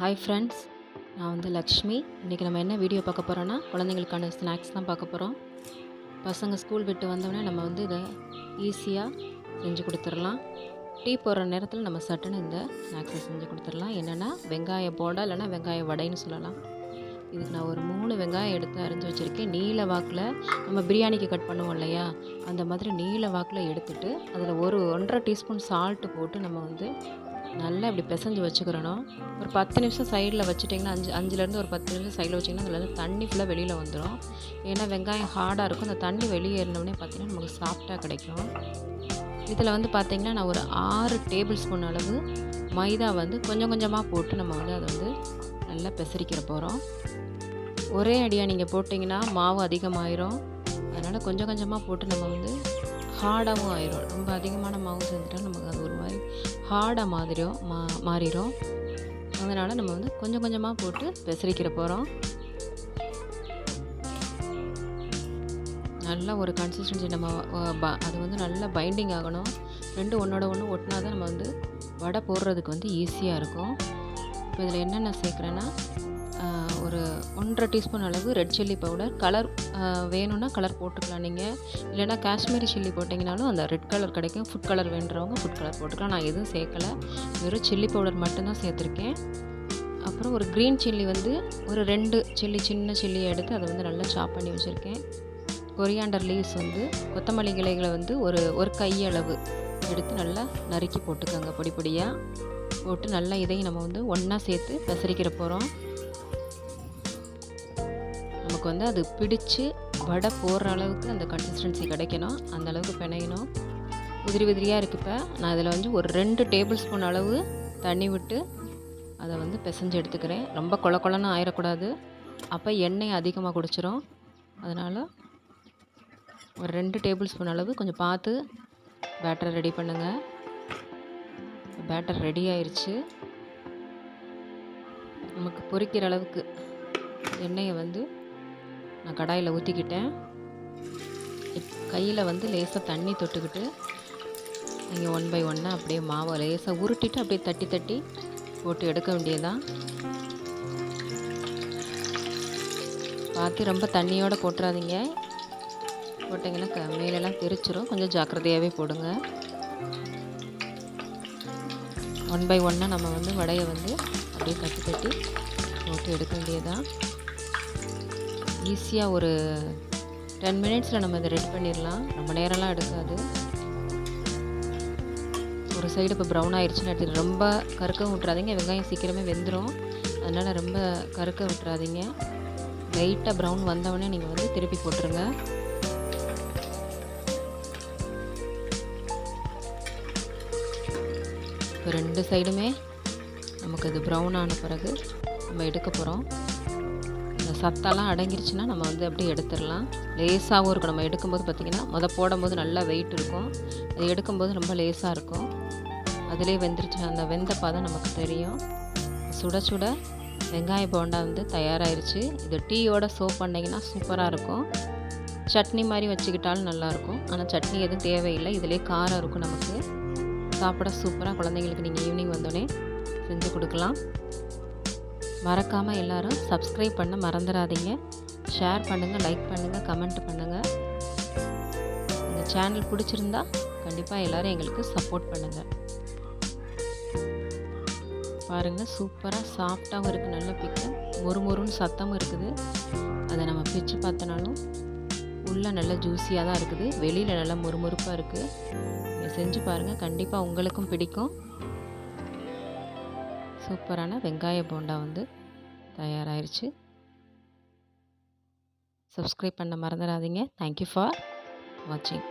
Hi friends, நான் வந்து லக்ஷ்மி. இன்றைக்கி நம்ம என்ன வீடியோ பார்க்க போகிறோன்னா, குழந்தைங்களுக்கான ஸ்நாக்ஸ் தான் பார்க்க போகிறோம். பசங்க ஸ்கூல் விட்டு வந்தோடனே நம்ம வந்து இதை ஈஸியாக செஞ்சு கொடுத்துடலாம். டீ போடுற நேரத்தில் நம்ம சட்டுன்னு இந்த ஸ்நாக்ஸை செஞ்சு கொடுத்துடலாம். என்னென்னா வெங்காய போண்டா இல்லைனா வெங்காய வடைன்னு சொல்லலாம். இதுக்கு நான் ஒரு 3 வெங்காயம் எடுத்து அரிஞ்சு வச்சுருக்கேன். நீல வாக்கில் நம்ம பிரியாணிக்கு கட் பண்ணுவோம் இல்லையா, அந்த மாதிரி நீல வாக்கில் எடுத்துகிட்டு அதில் 1.5 டீஸ்பூன் சால்ட்டு போட்டு நம்ம வந்து நல்லா இப்படி பிசைஞ்சு வச்சுக்கிறணும். ஒரு 10 நிமிஷம் சைடில் வச்சுட்டிங்கன்னா 5லேருந்து ஒரு 10 நிமிஷம் சைடில் வச்சிங்கன்னா அதில் வந்து தண்ணி ஃபுல்லாக வெளியில் வந்துடும். ஏன்னா வெங்காயம் ஹார்டாக இருக்கும். அந்த தண்ணி வெளியேறினோடனே பார்த்திங்கன்னா நமக்கு சாஃப்டாக கிடைக்கும். இதில் வந்து பார்த்திங்கன்னா நான் ஒரு 6 டேபிள் ஸ்பூன் அளவு மைதா வந்து கொஞ்சம் கொஞ்சமாக போட்டு நம்ம வந்து அதை வந்து நல்லா பிசறிக்கிற போகிறோம். ஒரே அடியாக நீங்கள் போட்டிங்கன்னா மாவு அதிகமாயிரும். அதனால் கொஞ்சம் கொஞ்சமாக போட்டு நம்ம வந்து ஹார்டாகவும் ஆயிரும். ரொம்ப அதிகமான மாவு செஞ்சுட்டால் நமக்கு அது ஒரு மாதிரி ஹார்டாக மாறிடும். அதனால் நம்ம வந்து கொஞ்சம் கொஞ்சமாக போட்டு பிசறிக்கிற போகிறோம். நல்ல ஒரு கன்சிஸ்டன்சி நம்ம அது வந்து நல்லா பைண்டிங் ஆகணும். ரெண்டும் ஒன்றோட ஒன்று ஒட்டினா தான் நம்ம வந்து வடை போடுறதுக்கு வந்து ஈஸியாக இருக்கும். இப்போ இதில் என்னென்ன சேர்க்குறேன்னா, ஒரு 1.5 டீஸ்பூன் அளவு ரெட் சில்லி பவுடர். கலர் வேணும்னா கலர் போட்டுக்கலாம் நீங்கள். இல்லைனா காஷ்மீரி சில்லி போட்டிங்கனாலும் அந்த ரெட் கலர் கிடைக்கும். ஃபுட் கலர் வேண்டுறவங்க ஃபுட் கலர் போட்டுக்கலாம். நான் எதுவும் சேர்க்கலை, வெறும் சில்லி பவுடர் மட்டும்தான் சேர்த்துருக்கேன். அப்புறம் ஒரு க்ரீன் சில்லி வந்து ஒரு 2 சின்ன சில்லியை எடுத்து அதை வந்து நல்லா சாப் பண்ணி வச்சுருக்கேன். கொரியாண்டர் லீவ்ஸ் வந்து கொத்தமல்லி இலைகளை வந்து ஒரு கையளவு எடுத்து நல்லா நறுக்கி போட்டுக்கோங்க. பொடி பொடியாக போட்டு நல்லா இதையும் நம்ம வந்து ஒன்றா சேர்த்து பிசறிக்கிற போகிறோம். நமக்கு வந்து அது பிடிச்சு வடை போடுற அளவுக்கு அந்த கன்சிஸ்டன்சி கிடைக்கணும். அந்த அளவுக்கு பிணையணும். உதிரி உதிரியாக இருக்குது. இப்போ நான் இதில் வந்து ஒரு 2 டேபிள் ஸ்பூன் அளவு தண்ணி விட்டு அதை வந்து பிசைஞ்சு எடுத்துக்கிறேன். ரொம்ப கொழன்னு ஆயிடக்கூடாது, அப்போ எண்ணெய் அதிகமாக குடிச்சிரும். அதனால் ஒரு 2 டேபிள் ஸ்பூன் அளவு கொஞ்சம் பார்த்து பேட்டரை ரெடி பண்ணுங்கள். பேட்டர் ரெடி ஆயிடுச்சு. நமக்கு பொரிக்கிற அளவுக்கு எண்ணெயை வந்து நான் கடாயில் ஊற்றிக்கிட்டேன். கையில் வந்து லேசாக தண்ணி தொட்டுக்கிட்டு நீங்கள் 1 பை 1 அப்படியே மாவை லேசாக உருட்டிட்டு அப்படியே தட்டி தட்டி போட்டு எடுக்க வேண்டியதுதான். பார்த்து ரொம்ப தண்ணியோடு போட்டுறாதீங்க. போட்டிங்கன்னா மேலெல்லாம் தெரிச்சிரும். கொஞ்சம் ஜாக்கிரதையாகவே போடுங்க. 1 பை 1 நம்ம வந்து வடையை வந்து அப்படியே தட்டி தட்டி போட்டு எடுக்க வேண்டியதுதான். ஈஸியாக ஒரு 10 மினிட்ஸில் நம்ம இதை ரெடி பண்ணிடலாம். ரொம்ப நேரம்லாம் எடுக்காது. ஒரு சைடு இப்போ ப்ரௌன் ஆயிடுச்சுன்னு எடுத்துகிட்டு ரொம்ப கருக்கவும் விட்றாதீங்க. வெங்காயம் சீக்கிரமே வெந்துடும். அதனால் ரொம்ப கருக்க விட்றாதீங்க. லைட்டாக ப்ரௌன் வந்தவொடனே நீங்கள் வந்து திருப்பி போட்டுருங்க. இப்போ 2 சைடுமே நமக்கு அது ப்ரௌன் ஆன பிறகு நம்ம எடுக்க போகிறோம். இந்த சத்தெல்லாம் அடங்கிருச்சுன்னா நம்ம வந்து அப்படியே எடுத்துடலாம். லேசாகவும் இருக்கும். நம்ம எடுக்கும்போது பார்த்திங்கன்னா போடும்போது நல்லா வெயிட் இருக்கும். அது எடுக்கும்போது ரொம்ப லேசாக இருக்கும். அதிலே வெந்துருச்சு. அந்த வெந்த பதம் நமக்கு தெரியும். சுட சுட வெங்காய போண்டா வந்து தயாராகிருச்சு. இது டீயோட சர்வ் பண்ணிங்கன்னா சூப்பராக இருக்கும். சட்னி மாதிரி வச்சுக்கிட்டாலும் நல்லாயிருக்கும். ஆனால் சட்னி எதுவும் தேவையில்லை. இதிலே காரம் இருக்கும். நமக்கு சாப்பிட சூப்பராக குழந்தைங்களுக்கு நீங்கள் ஈவினிங் வந்தோடனே செஞ்சு கொடுக்கலாம். மறக்காமல் எல்லோரும் சப்ஸ்கிரைப் பண்ண மறந்துடாதீங்க. ஷேர் பண்ணுங்கள், லைக் பண்ணுங்கள், கமெண்ட் பண்ணுங்கள். இந்த சேனல் பிடிச்சிருந்தா கண்டிப்பாக எல்லோரும் எங்களுக்கு சப்போர்ட் பண்ணுங்கள். பாருங்கள், சூப்பராக சாஃப்டாகவும் இருக்குது. நல்ல பிக்கு மொறுமொறுன்னு சத்தமும் இருக்குது. அதை நம்ம பிச்சு பார்த்தனாலும் உள்ளே நல்லா ஜூஸியாக தான் இருக்குது. வெளியில் நல்லா மொறுமொறுப்பாக இருக்குது. நீங்கள் செஞ்சு பாருங்கள், கண்டிப்பாக உங்களுக்கும் பிடிக்கும். சூப்பரான வெங்காய போண்டா வந்து தயாராகிருச்சு. சப்ஸ்கிரைப் பண்ண மறந்துடாதீங்க. தேங்க்யூ ஃபார் வாட்சிங்.